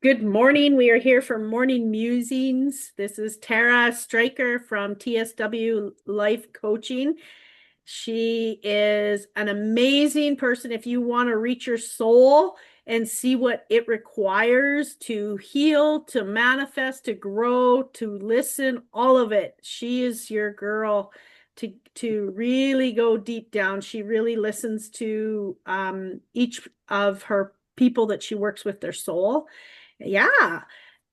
Good morning. We are here for morning musings. This is Tara Stryker from TSW Life Coaching. She is an amazing person. If you want to reach your soul and see what it requires to heal, to manifest, to grow, to listen, all of it, she is your girl to really go deep down. She really listens to each of her people that she works with, their soul. Yeah.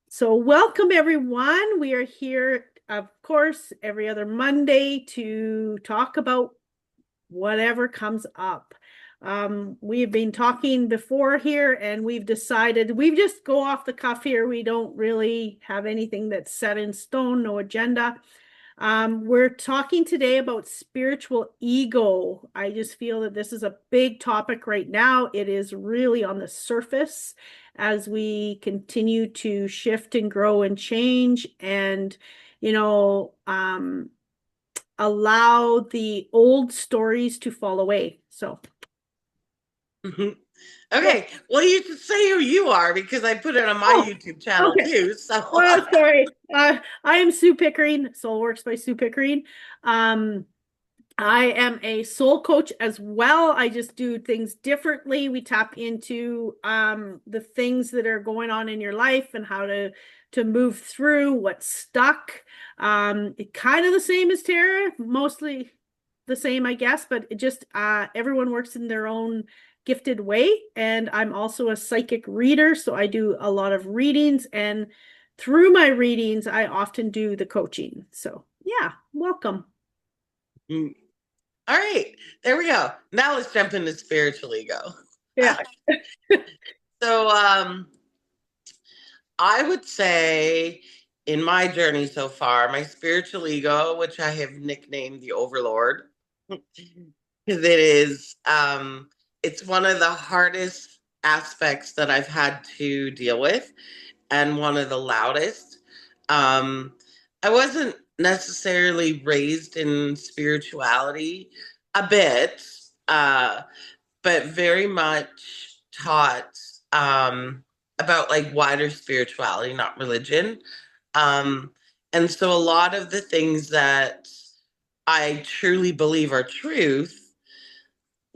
So welcome everyone. We are here, of course, every other Monday to talk about whatever comes up. We've been talking before here and we've decided we just go off the cuff here. We don't really have anything that's set in stone, no agenda. We're talking today about spiritual ego. I just feel that this is a big topic right now. It is really on the surface as we continue to shift and grow and change and, you know, allow the old stories to fall away. So, Okay, well, you should say who you are because I put it on my oh, YouTube channel okay. too. So, Oh, sorry. I am Sue Pickering, Soulworks by Sue Pickering. Um, I am a soul coach as well. I just do things differently. We tap into the things that are going on in your life and how to move through what's stuck. It kind of the same as Tara, mostly the same, I guess, but it just everyone works in their own gifted way. And I'm also a psychic reader, so I do a lot of readings, and through my readings, I often do the coaching. So yeah, welcome. all right, there we go. Now let's jump into spiritual ego. Yeah. So, I would say in my journey so far, my spiritual ego, which I have nicknamed the Overlord, because it's one of the hardest aspects that I've had to deal with and one of the loudest. Um, I wasn't necessarily raised in spirituality a bit, uh, but very much taught about like wider spirituality, not religion. Um, and so a lot of the things that I truly believe are truth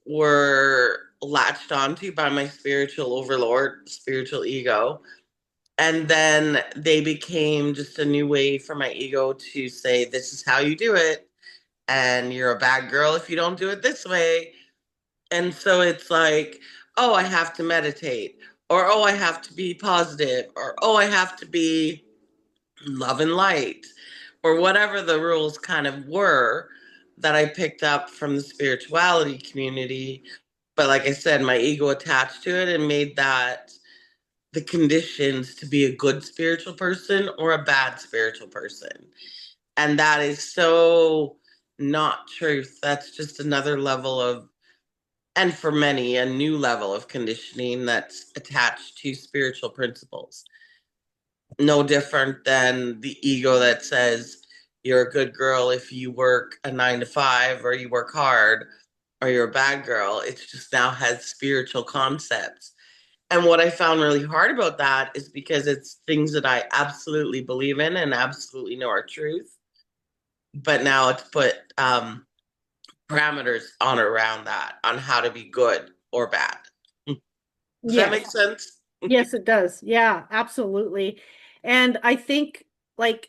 were latched onto by my spiritual overlord, spiritual ego. And then they became just a new way for my ego to say, this is how you do it. And you're a bad girl if you don't do it this way. And so it's like, oh, I have to meditate, or oh, I have to be positive, or oh, I have to be love and light, or whatever the rules kind of were that I picked up from the spirituality community. But like I said, my ego attached to it and made that the conditions to be a good spiritual person or a bad spiritual person. And that is so not truth. That's just another level of, and for many, a new level of conditioning that's attached to spiritual principles. No different than the ego that says you're a good girl if you work a 9 to 5 or you work hard, or you're a bad girl. It just now has spiritual concepts. And what I found really hard about that is because it's things that I absolutely believe in and absolutely know are truth. But now it's put parameters on around that, on how to be good or bad. Does that Yes. make sense? Yes, it does. Yeah, absolutely. And I think like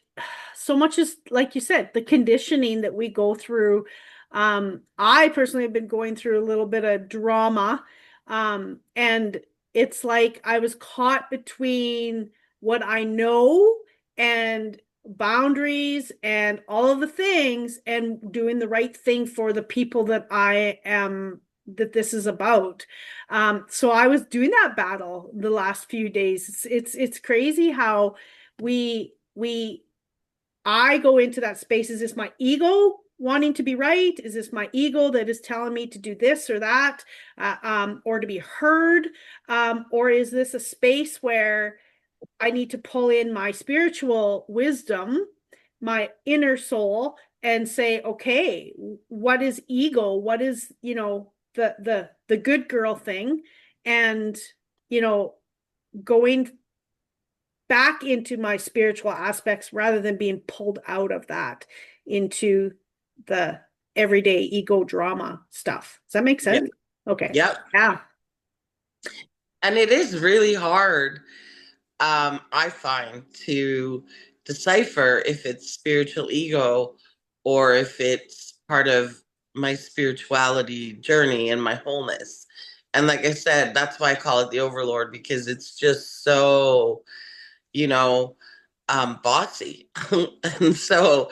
so much is like you said, the conditioning that we go through. I personally have been going through a little bit of drama. And it's like I was caught between what I know and boundaries and all of the things and doing the right thing for the people that I am that this is about. So I was doing that battle the last few days. It's crazy how we I go into that space. Is this my ego wanting to be right? Is this my ego that is telling me to do this or that, or to be heard? Or is this a space where I need to pull in my spiritual wisdom, my inner soul, and say, okay, what is ego? What is, the good girl thing? And, you know, going back into my spiritual aspects rather than being pulled out of that into the everyday ego drama stuff. Does that make Yeah. sense? Okay. Yep. Yeah, And it is really hard, I find, to decipher if it's spiritual ego or if it's part of my spirituality journey and my wholeness. And like I said, that's why I call it the overlord, because it's just so, you know, bossy. And so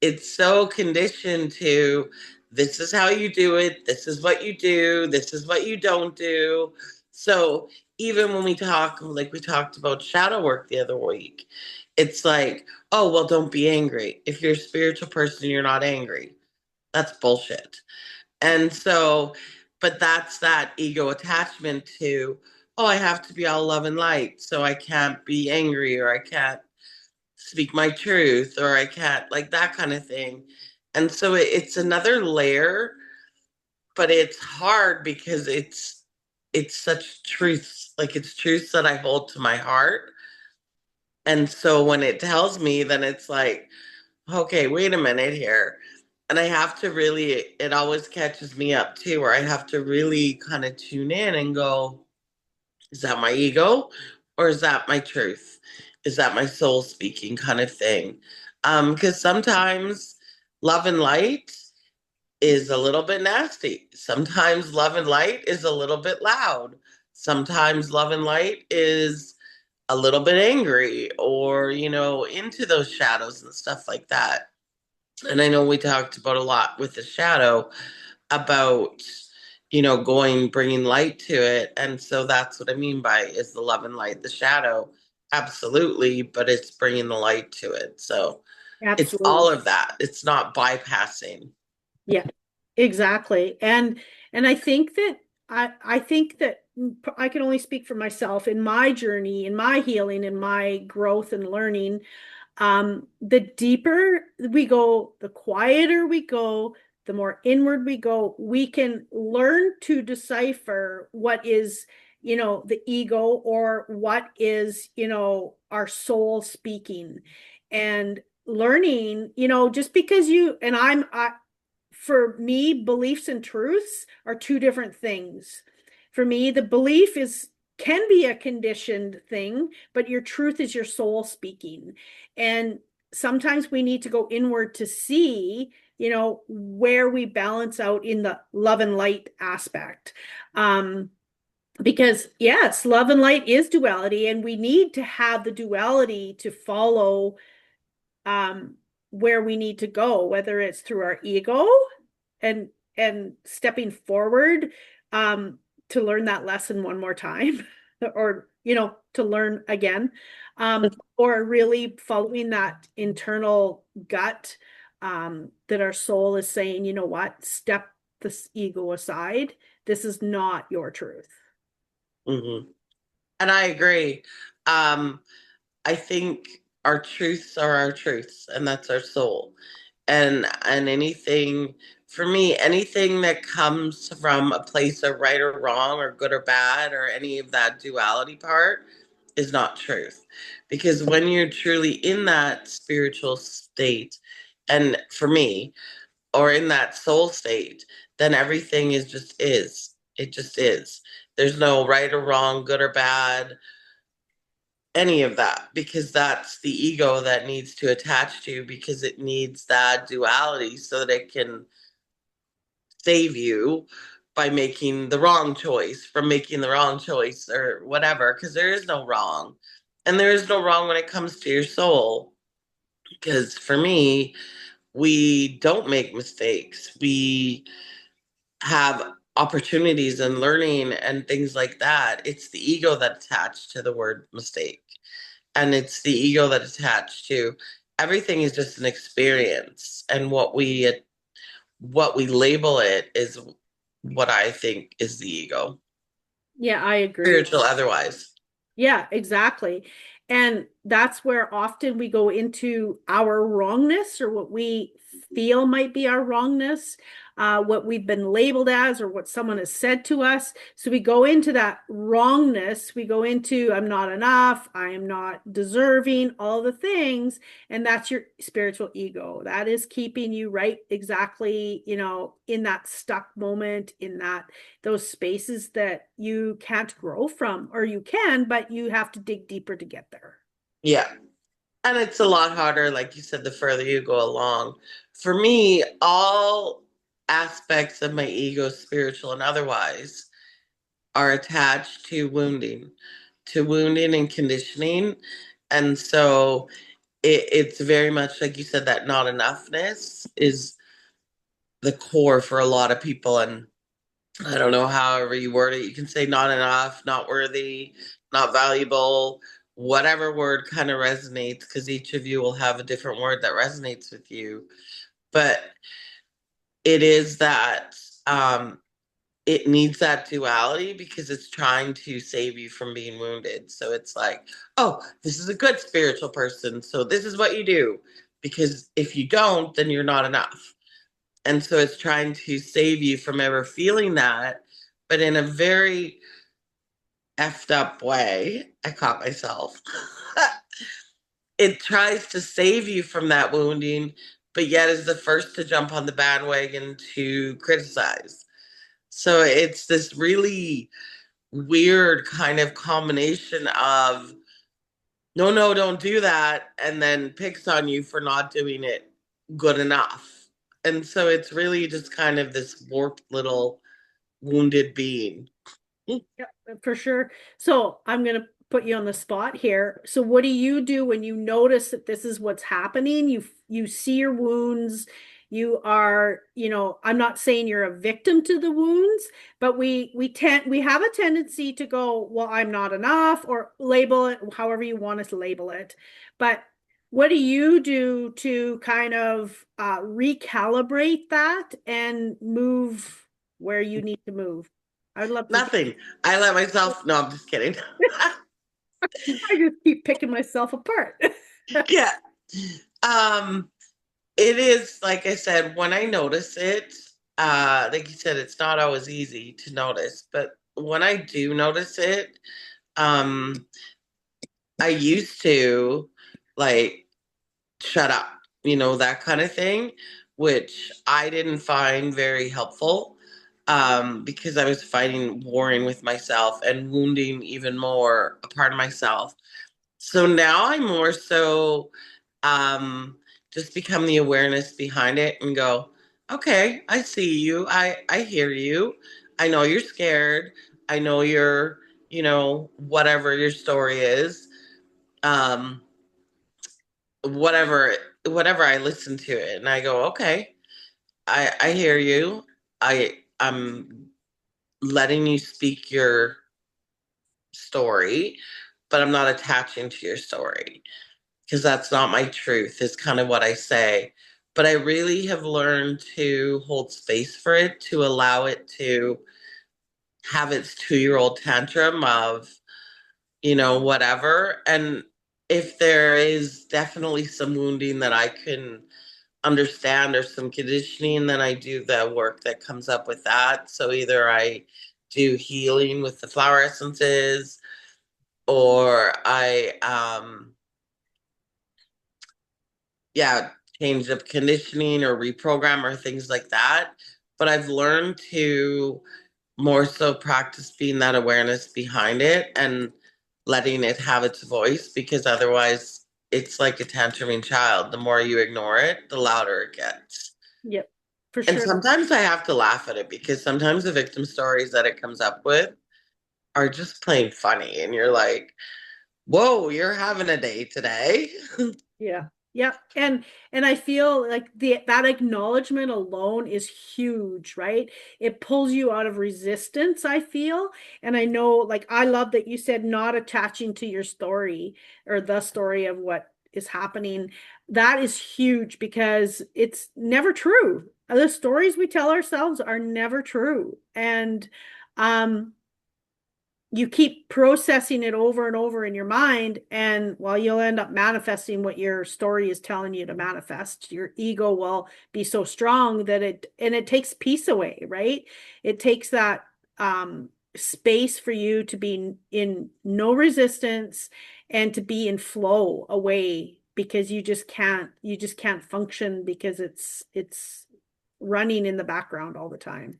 it's so conditioned to, this is how you do it, this is what you do, this is what you don't do. So even when we talk, like we talked about shadow work the other week, it's like, oh, well, don't be angry. If you're a spiritual person, you're not angry. That's bullshit. And so, but that's that ego attachment to, oh, I have to be all love and light, so I can't be angry, or I can't speak my truth, or I can't, like that kind of thing. And so it's another layer, but it's hard because it's such truths, like it's truths that I hold to my heart. And so when it tells me, then it's like, okay, wait a minute here. And I have to really, it always catches me up too, where I have to really kind of tune in and go, is that my ego, or is that my truth? Is that my soul speaking, kind of thing? Because sometimes love and light is a little bit nasty. Sometimes love and light is a little bit loud. Sometimes love and light is a little bit angry, or, into those shadows and stuff like that. And I know we talked about a lot with the shadow about, bringing light to it. And so that's what I mean by, is the love and light the shadow? Absolutely, but it's bringing the light to it. So it's all absolutely. of that. It's not bypassing. Yeah, exactly. And I think that I can only speak for myself in my journey, in my healing, in my growth and learning. The deeper we go, the quieter we go, the more inward we go, we can learn to decipher what is, the ego, or what is, our soul speaking. And learning, just because for me, beliefs and truths are two different things. For me, the belief is can be a conditioned thing, but your truth is your soul speaking. And sometimes we need to go inward to see, where we balance out in the love and light aspect. Because yes, love and light is duality, and we need to have the duality to follow um, where we need to go, whether it's through our ego and stepping forward um, to learn that lesson one more time, or to learn again, or really following that internal gut that our soul is saying, you know what, step this ego aside. This is not your truth. Hmm. And I agree. Um, I think our truths are our truths, and that's our soul. And anything, for me, anything that comes from a place of right or wrong, or good or bad, or any of that duality part, is not truth. Because when you're truly in that spiritual state, and for me, or in that soul state, then everything is just is. It just is. There's no right or wrong, good or bad, any of that, because that's the ego that needs to attach to, because it needs that duality so that it can save you by making the wrong choice, from making the wrong choice or whatever, because there is no wrong. And there is no wrong when it comes to your soul. Because for me, we don't make mistakes. We have opportunities and learning and things like that. It's the ego that attached to the word mistake. And it's the ego that attached to everything is just an experience. And what we label it is what I think is the ego. Yeah, I agree. Spiritual otherwise. Yeah, exactly. And that's where often we go into our wrongness, or what we feel might be our wrongness, what we've been labeled as, or what someone has said to us. So we go into that wrongness. We go into, I'm not enough, I am not deserving, all the things. And that's your spiritual ego. That is keeping you right exactly, in that stuck moment, in those spaces that you can't grow from, or you can, but you have to dig deeper to get there. Yeah. And it's a lot harder, like you said, the further you go along. For me, all aspects of my ego, spiritual and otherwise, are attached to wounding and conditioning. And so it's very much like you said, that not enoughness is the core for a lot of people. And I don't know, however you word it, you can say not enough, not worthy, not valuable, whatever word kind of resonates, because each of you will have a different word that resonates with you. But it is that it needs that duality because it's trying to save you from being wounded. So it's like, oh, this is a good spiritual person. So this is what you do. Because if you don't, then you're not enough. And so it's trying to save you from ever feeling that, but in a very effed up way. I caught myself. It tries to save you from that wounding, but yet is the first to jump on the bandwagon to criticize. So it's this really weird kind of combination of no, no, don't do that, and then picks on you for not doing it good enough. And so it's really just kind of this warped little wounded being. Yeah, for sure. So I'm going to put you on the spot here. So what do you do when you notice that this is what's happening? You see your wounds. You are, I'm not saying you're a victim to the wounds, but we have a tendency to go, well, I'm not enough, or label it however you want us to label it. But what do you do to kind of recalibrate that and move where you need to move? I would love to get. Nothing. I let myself, no, I'm just kidding. I just keep picking myself apart. Yeah. Um, it is, like I said, when I notice it, like you said, it's not always easy to notice, but when I do notice it, um, I used to like shut up, that kind of thing, which I didn't find very helpful, because I was fighting, warring with myself and wounding even more a part of myself. So now I more so um, just become the awareness behind it and go, okay, I see you. I hear you. I know you're scared. I know you're, whatever your story is. Um, whatever, whatever I listen to it and I go, okay, I hear you. I'm letting you speak your story, but I'm not attaching to your story, because that's not my truth, is kind of what I say. But I really have learned to hold space for it, to allow it to have its 2 year old tantrum of, whatever. And if there is definitely some wounding that I can understand or some conditioning, then I do the work that comes up with that. So either I do healing with the flower essences, or I yeah, change of conditioning or reprogram or things like that. But I've learned to more so practice being that awareness behind it and letting it have its voice, because otherwise it's like a tantruming child. The more you ignore it, the louder it gets. Yep, for And sure. sometimes I have to laugh at it, because sometimes the victim stories that it comes up with are just plain funny. And you're like, whoa, you're having a day today. Yeah. Yeah. And I feel like that acknowledgement alone is huge, right? It pulls you out of resistance, I feel. And I know, like, I love that you said not attaching to your story or the story of what is happening. That is huge because it's never true. The stories we tell ourselves are never true. And you keep processing it over and over in your mind, and well, you'll end up manifesting what your story is telling you to manifest. Your ego will be so strong that it takes peace away, right? It takes that space for you to be in no resistance and to be in flow away, because you just can't function because it's running in the background all the time.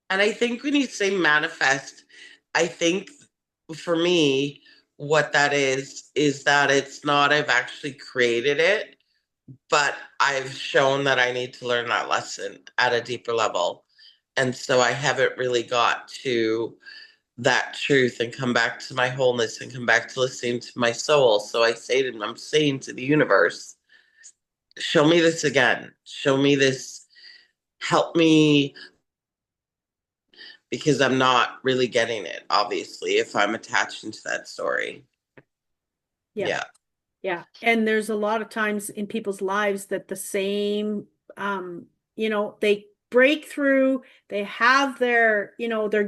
And I think when you say manifest, I think for me, what that is that it's not I've actually created it, but I've shown that I need to learn that lesson at a deeper level. And so I haven't really got to that truth and come back to my wholeness and come back to listening to my soul. So I'm saying to the universe, show me this again. Show me this. Help me because I'm not really getting it, obviously, if I'm attached into that story. Yeah. Yeah. Yeah. And there's a lot of times in people's lives that the same, um, they break through, they have their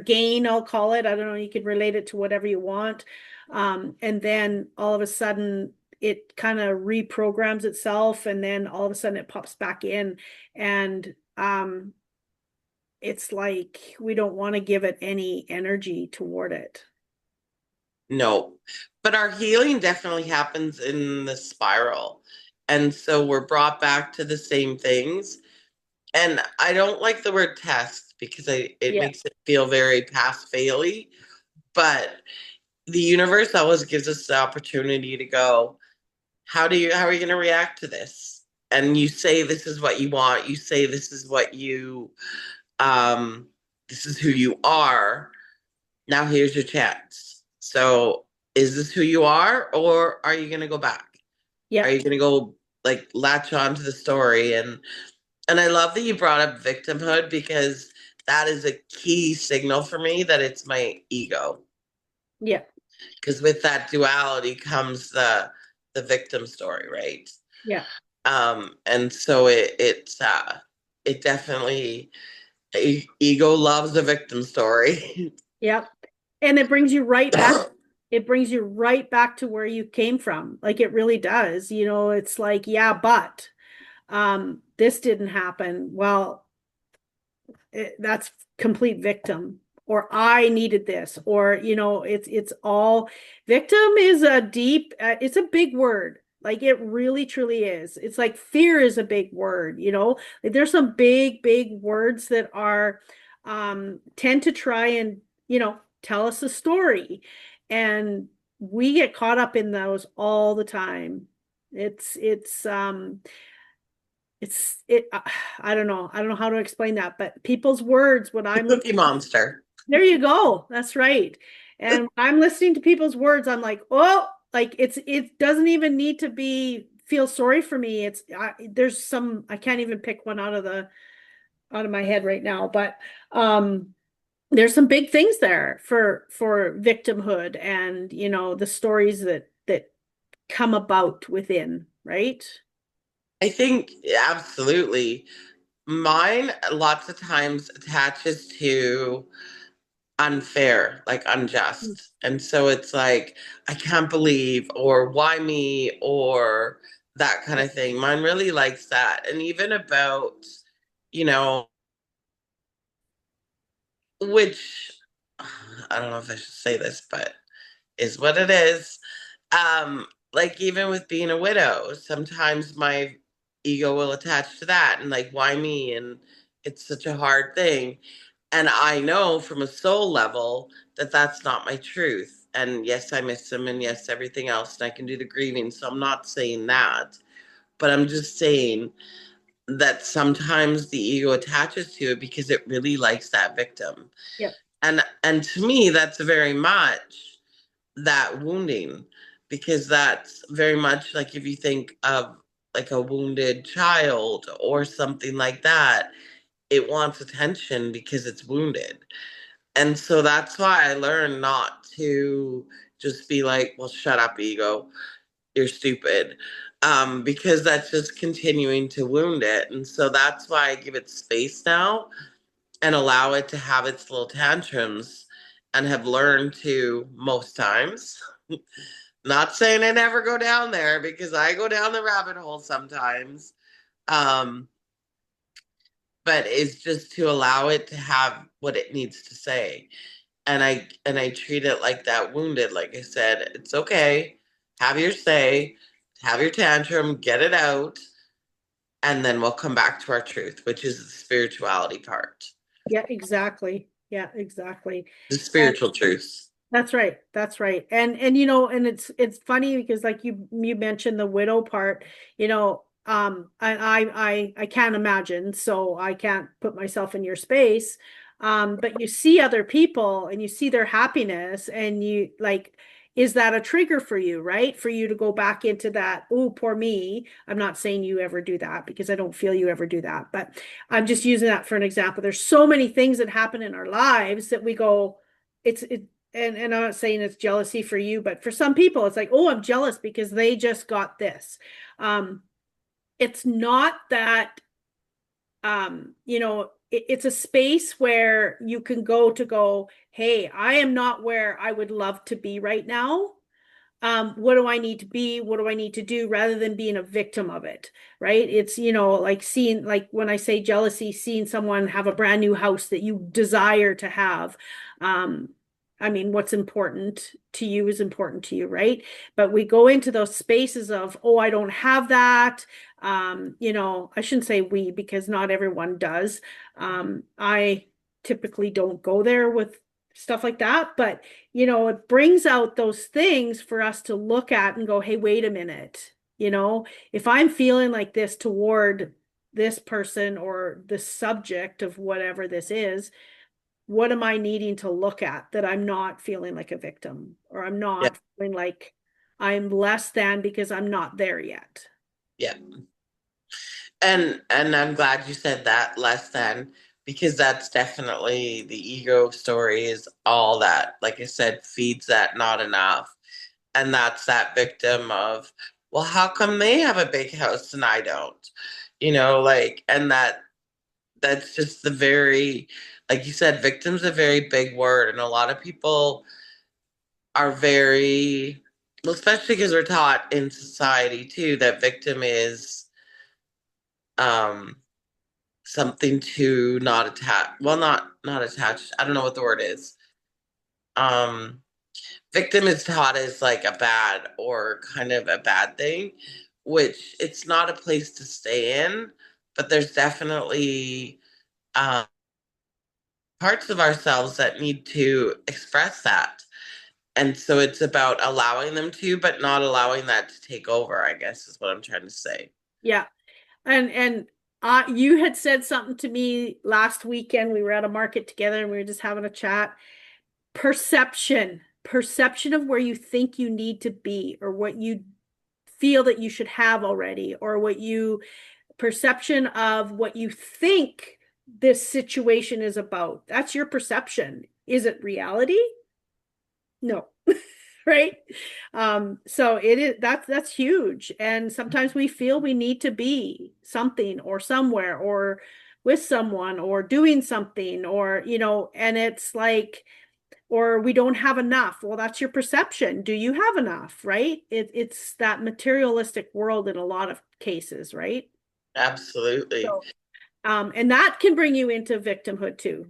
gain, I'll call it. I don't know, you could relate it to whatever you want. And then all of a sudden it kind of reprograms itself, and then all of a sudden it pops back in. And it's like we don't want to give it any energy toward it. No. But our healing definitely happens in the spiral. And so we're brought back to the same things. And I don't like the word test because it Yeah. makes it feel very pass faily. But the universe always gives us the opportunity to go, how are you going to react to this? And you say this is what you want. You say this is what you um this is who you are. Now here's your chance. So is this who you are, or are you going to go back? Are Yep. you going to go like latch on to the story? And I love that you brought up victimhood because that is a key signal for me that it's my ego. Yep. Because with that duality comes the victim story, right? Yeah. And so it definitely ego loves the victim story. Yep. And it brings you right back. It brings you right back to where you came from. Like it really does. It's like, yeah, but this didn't happen. Well, that's complete victim. Or I needed this, or it's all victim is a deep, it's a big word. Like it really truly is. It's like fear is a big word. Like there's some big words that are tend to try and tell us a story, and we get caught up in those all the time. It's I don't know how to explain that, but people's words when The I'm Cookie Monster. there you go. That's right. And when I'm listening to people's words, I'm like, oh, like it doesn't even need to be feel sorry for me. There's some I can't even pick one out of my head right now, but there's some big things there for victimhood, and the stories that come about within, right? I think absolutely. Mine lots of times attaches to unfair, like unjust. And so it's like, I can't believe, or why me, or that kind Yeah. of thing. Mine really likes that. And even about, you know, which I don't know if I should say this, but is what it is. Like even with being a widow, sometimes my ego will attach to that and like, why me? And it's such a hard thing. And I know from a soul level that that's not my truth. And yes, I miss him, and yes, everything else, and I can do the grieving. So I'm not saying that, but I'm just saying that sometimes the ego attaches to it because it really likes that victim. Yep. And to me, that's very much that wounding, because that's very much like if you think of like a wounded child or something like that, it wants attention because it's wounded. And so that's why I learned not to just be like, well, shut up, ego, you're stupid. Because that's just continuing to wound it. And so that's why I give it space now and allow it to have its little tantrums and have learned to most times. Not saying I never go down there because I go down the rabbit hole sometimes. Um, but it's just to allow it to have what it needs to say. And I treat it like that wounded. Like I said, it's okay. Have your say, have your tantrum, get it out, and then we'll come back to our truth, which is the spirituality part. Yeah, exactly. Yeah, exactly. The spiritual truth. That's right. That's right. And and it's funny because like you mentioned the widow part, I can't imagine, so I can't put myself in your space. But you see other people and you see their happiness and you like, is that a trigger for you, right? For you to go back into that, oh, poor me. I'm not saying you ever do that because I don't feel you ever do that, but I'm just using that for an example. There's so many things that happen in our lives that we go, it and I'm not saying it's jealousy for you, but for some people, it's like, oh, I'm jealous because they just got this. Um, it's not that, it's a space where you can go, hey, I am not where I would love to be right now. What do I need to be? What do I need to do rather than being a victim of it, right? It's, like seeing, like when I say jealousy, seeing someone have a brand new house that you desire to have. Um, I mean, what's important to you is important to you, right? But we go into those spaces of, oh, I don't have that. I shouldn't say we because not everyone does. I typically don't go there with stuff like that, but it brings out those things for us to look at and go, hey, wait a minute. If I'm feeling like this toward this person or the subject of whatever this is, what am I needing to look at that I'm not feeling like a victim or I'm Yeah. not feeling like I'm less than because I'm not there yet? Yeah. And I'm glad you said that, less than, because that's definitely the ego story, is all that, like I said, feeds that not enough. And that's that victim of, well, how come they have a big house and I don't? Like, and that's just the very, like you said, victim's a very big word. And a lot of people are very, well, especially because we're taught in society too, that victim is um something to not attach, well, not attached, I don't know what the word is. um Victim is taught as like a bad, or kind of a bad thing, which it's not a place to stay in. But there's definitely um parts of ourselves that need to express that, and so it's about allowing them to, but not allowing that to take over, I guess, is what I'm trying to say. Yeah. And you had said something to me last weekend. We were at a market together and we were just having a chat. Perception of where you think you need to be or what you feel that you should have already, or perception of what you think this situation is about. That's your perception. Is it reality? No. Right? So it is, that's huge. And sometimes we feel we need to be something or somewhere or with someone or doing something or, and it's like, or we don't have enough. Well, that's your perception. Do you have enough? Right? It's that materialistic world in a lot of cases, right? Absolutely. So, and that can bring you into victimhood too.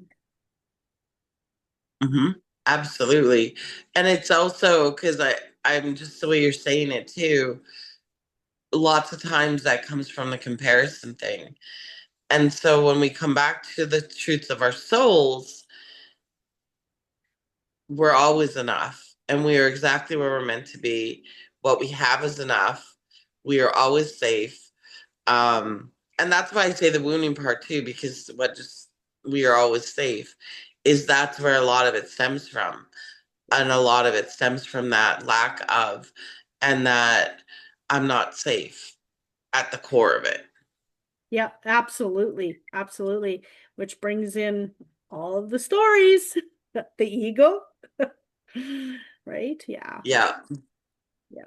Hmm. Absolutely. And it's also because I'm just the way you're saying it too. Lots of times that comes from the comparison thing. And so when we come back to the truths of our souls, we're always enough, and we are exactly where we're meant to be. What we have is enough. We are always safe. And that's why I say the wounding part too, because what just we are always safe is that's where a lot of it stems from. And a lot of it stems from that lack of, and that I'm not safe at the core of it. Yeah, absolutely. Absolutely. Which brings in all of the stories, the ego. Right? Yeah. Yeah. Yeah.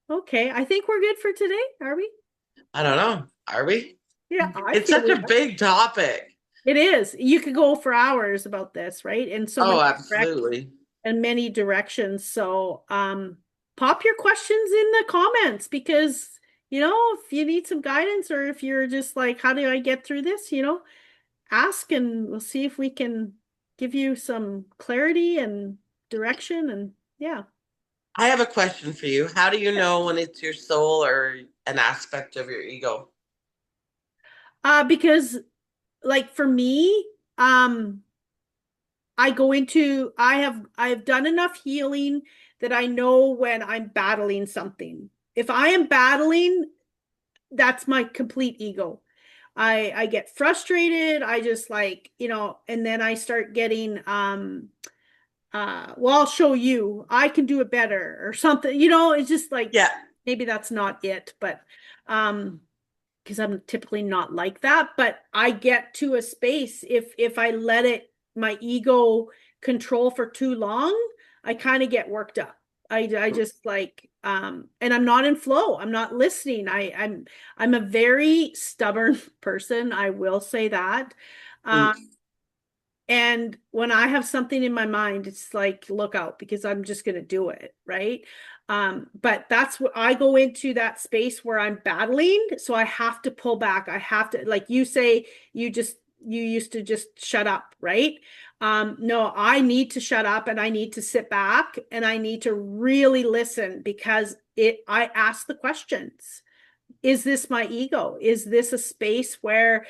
Okay. I think we're good for today, are we? I don't know. Are we? Yeah, I It's feel such we a are. big topic. It is. You could go for hours about this, right? In so Oh, many absolutely. and many directions. So, pop your questions in the comments because, if you need some guidance or if you're just like, how do I get through this? Ask and we'll see if we can give you some clarity and direction. And yeah. I have a question for you. How do you know when it's your soul or an aspect of your ego? Because like for me, I have done enough healing that I know when I'm battling something. If I am battling, that's my complete ego. I get frustrated. I just like, and then I start getting well, I'll show you. I can do it better or something. It's just like Yeah. maybe that's not it, but um because I'm typically not like that, but I get to a space if I let it my ego control for too long, I kind of get worked up. I just like and I'm not in flow. I'm not listening. I'm a very stubborn person. I will say that. Mm. Um and when I have something in my mind, it's like, look out because I'm just going to do it. Right. But that's what I go into that space where I'm battling. So I have to pull back. I have to, like you say, you used to just shut up. Right. No, I need to shut up and I need to sit back and I need to really listen because I ask the questions. Is this my ego? Is this a space where,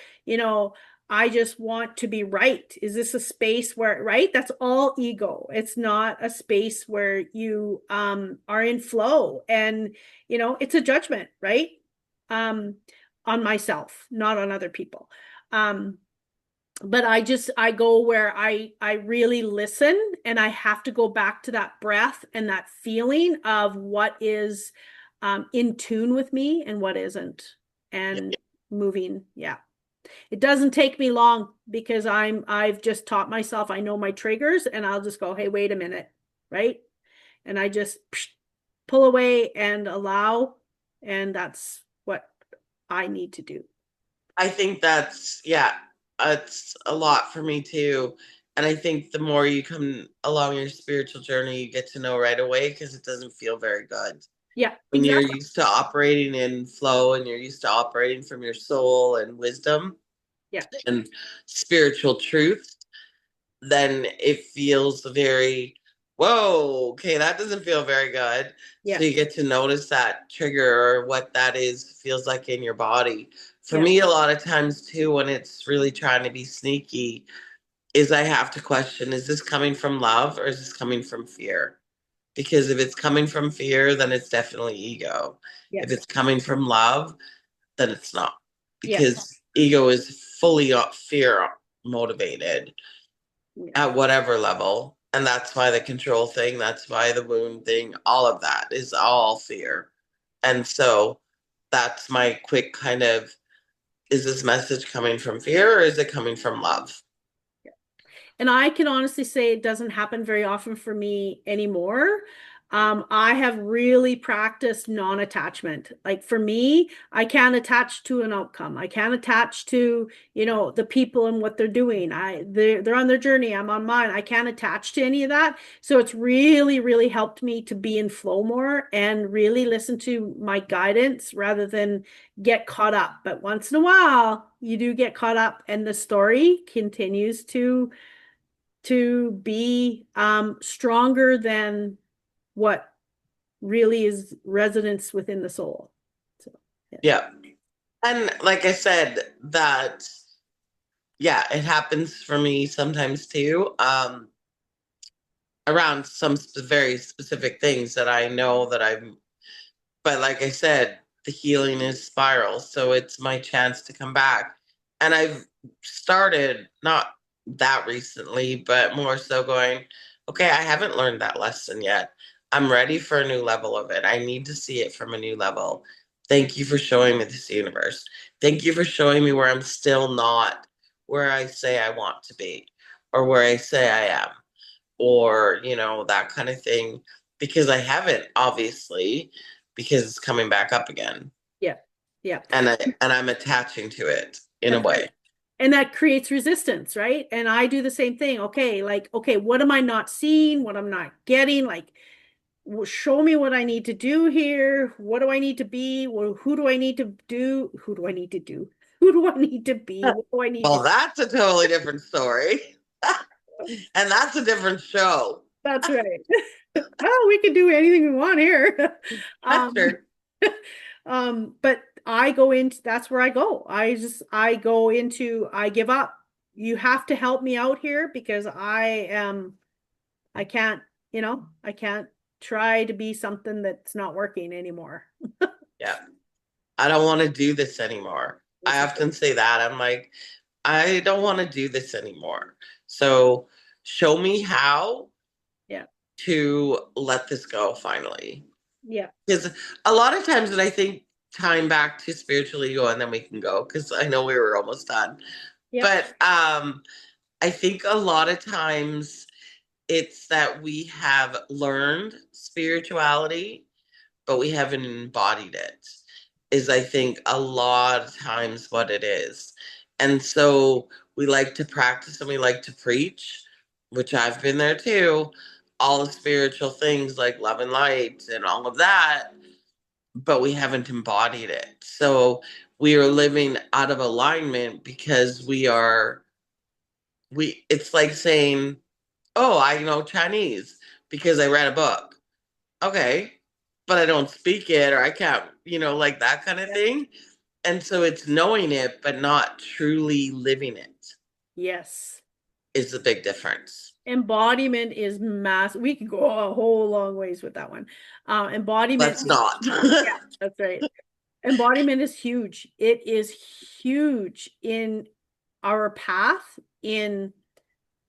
I just want to be right? Is this a space where, right? That's all ego. It's not a space where you are in flow and, it's a judgment, right? Um on myself, not on other people. Um but I go where I really listen and I have to go back to that breath and that feeling of what is in tune with me and what isn't and moving. Yeah. It doesn't take me long because I've just taught myself I know my triggers and I'll just go, hey, wait a minute, right? And I just pull away and allow, and that's what I need to do. I think that's, yeah, it's a lot for me too. And I think the more you come along your spiritual journey, you get to know right away because it doesn't feel very good. Yeah, When you're exactly. used to operating in flow and you're used to operating from your soul and wisdom Yeah, and spiritual truth, then it feels very, whoa, okay, that doesn't feel very good. So yeah, you get to notice that trigger or what that is feels like in your body. For yeah, me, a lot of times too, when it's really trying to be sneaky, is I have to question, is this coming from love or is this coming from fear? Because if it's coming from fear, then it's definitely ego. yeah, If it's coming from love, then it's not. yeah, Because ego is fully fear motivated yeah, at whatever level. And that's why the control thing, that's why the wound thing, all of that is all fear. And so that's my quick kind of, is this message coming from fear or is it coming from love? yeah. And I can honestly say it doesn't happen very often for me anymore. I have really practiced non-attachment. Like for me, I can't attach to an outcome. I can't attach to, the people and what they're doing. They're on their journey. I'm on mine. I can't attach to any of that. So it's really, really helped me to be in flow more and really listen to my guidance rather than get caught up. But once in a while, you do get caught up and the story continues to be stronger than what really is resonance within the soul. So, yeah. Yeah. And like I said, that, yeah, it happens for me sometimes too. Around some very specific things that I know that I'm, but like I said, the healing is spiral. So it's my chance to come back. And I've started not that recently, but more so going, okay, I haven't learned that lesson yet. I'm ready for a new level of it. I need to see it from a new level. Thank you for showing me this universe. Thank you for showing me where I'm still not where I say I want to be or where I say I am or that kind of thing because I haven't obviously because it's coming back up again Yeah. Yeah. and I'm attaching to it in a That's right. way. And that creates resistance, right? And I do the same thing. Okay, like, okay, what am I not seeing? What I'm not getting? Like, show me what I need to do here. What do I need to be? Well, who do I need to do? Who do I need to do? Who do I need to be? What do I need to Well, that's a totally different story. do? And that's a different show. That's right. Well, we can do anything we want here. That's Um, true. but I go into that's where I go. I go into I give up. You have to help me out here because I can't, I can't try to be something that's not working anymore. Yeah. I don't want to do this anymore. I This is often say that. I'm like, I don't want to do this anymore. So show me how yeah, to let this go finally. yeah, Because a lot of times, and I think time back to spiritual ego, and then we can go because I know we were almost done. yep, But I think a lot of times it's that we have learned spirituality, but we haven't embodied it, is I think a lot of times what it is. And so we like to practice and we like to preach, which I've been there too, all the spiritual things like love and light and all of that, but we haven't embodied it. So we are living out of alignment because we it's like saying, "Oh, I know Chinese because I read a book." Okay, but I don't speak it or I can't, like that kind of yeah, thing. And so it's knowing it, but not truly living it yes. is the big difference. Embodiment is mass. We could go a whole long ways with that one. Embodiment Let's is not. yeah, that's right. Embodiment is huge. It is huge in our path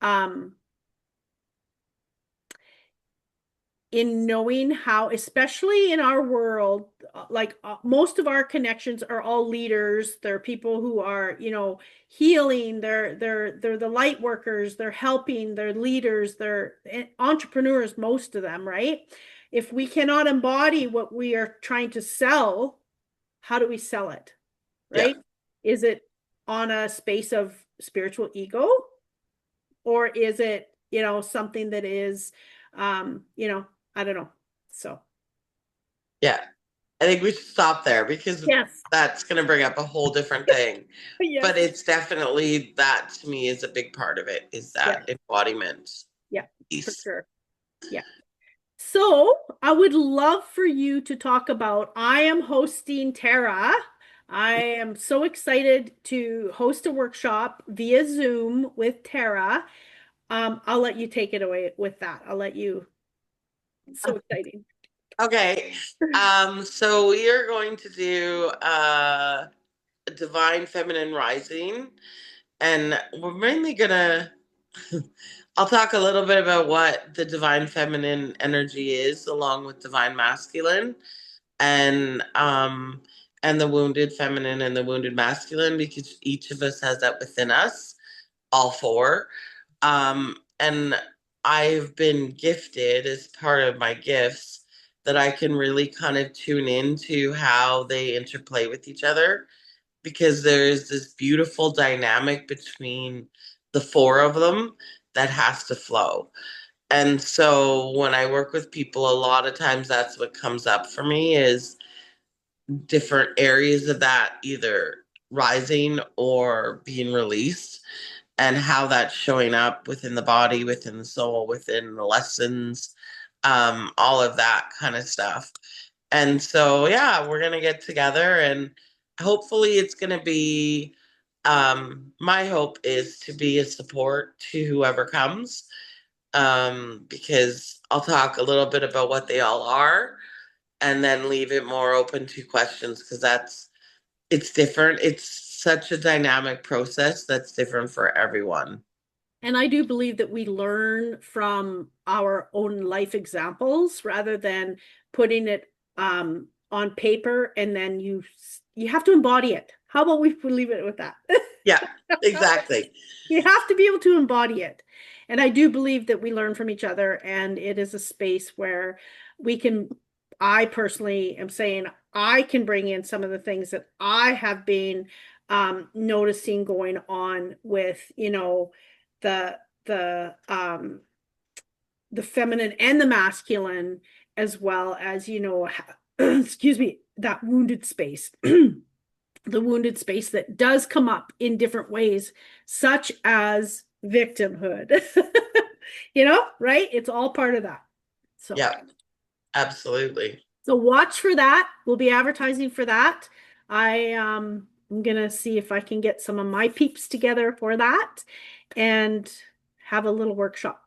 um in knowing how, especially in our world, like most of our connections are all leaders. They're people who are, healing. They're the light workers. They're helping. They're leaders. They're entrepreneurs, most of them, right? If we cannot embody what we are trying to sell, how do we sell it, Yeah. right? Is it on a space of spiritual ego, or is it, something that is, I don't know. So, Yeah. I think we should stop there because yes, that's going to bring up a whole different thing. yes, But it's definitely that to me is a big part of it is yeah, that embodiment yeah, for piece. sure. Yeah. So, I would love for you to talk about, I am hosting Tara. I am so excited to host a workshop via Zoom with Tara. I'll let you take it away with that. I'll let you. It's so exciting. Okay. So we are going to do Divine Feminine Rising, and we're mainly gonna I'll talk a little bit about what the divine feminine energy is, along with divine masculine, and um, and the wounded feminine and the wounded masculine, because each of us has that within us, all four. And I've been gifted as part of my gifts that I can really kind of tune into how they interplay with each other because there's this beautiful dynamic between the four of them that has to flow. And so when I work with people, a lot of times that's what comes up for me is different areas of that either rising or being released and how that's showing up within the body, within the soul, within the lessons, all of that kind of stuff. And so, yeah, we're going to get together and hopefully it's going to be, my hope is to be a support to whoever comes, because I'll talk a little bit about what they all are and then leave it more open to questions because it's different. It's such a dynamic process that's different for everyone. And I do believe that we learn from our own life examples rather than putting it on paper, and then you have to embody it. How about we leave it with that? Yeah, exactly. You have to be able to embody it. And I do believe that we learn from each other, and it is a space where we can, I personally am saying, I can bring in some of the things that I have been noticing going on with, the the um the feminine and the masculine, as well as, excuse me, that wounded space. The wounded space that does come up in different ways, such as victimhood. Right? It's all part of that. So, Yeah, absolutely. so watch for that. We'll be advertising for that. I'm gonna see if I can get some of my peeps together for that and have a little workshop.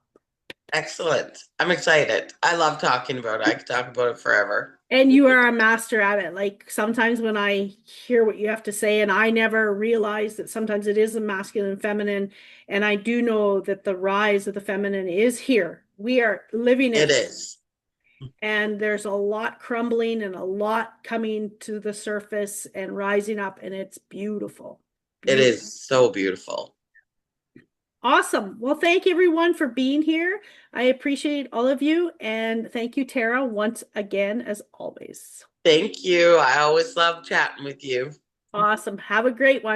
Excellent. I'm excited. I love talking about it. I could talk about it forever. And you are a master at it. Like sometimes when I hear what you have to say, and I never realized that sometimes it is a masculine and feminine, and I do know that the rise of the feminine is here. We are living It it, is. and there's a lot crumbling and a lot coming to the surface and rising up, and it's beautiful. It Beautiful. is so beautiful. Awesome. Well, thank everyone for being here. I appreciate all of you, and thank you, Tara, once again, as always. Thank you. I always love chatting with you. Awesome. Have a great one.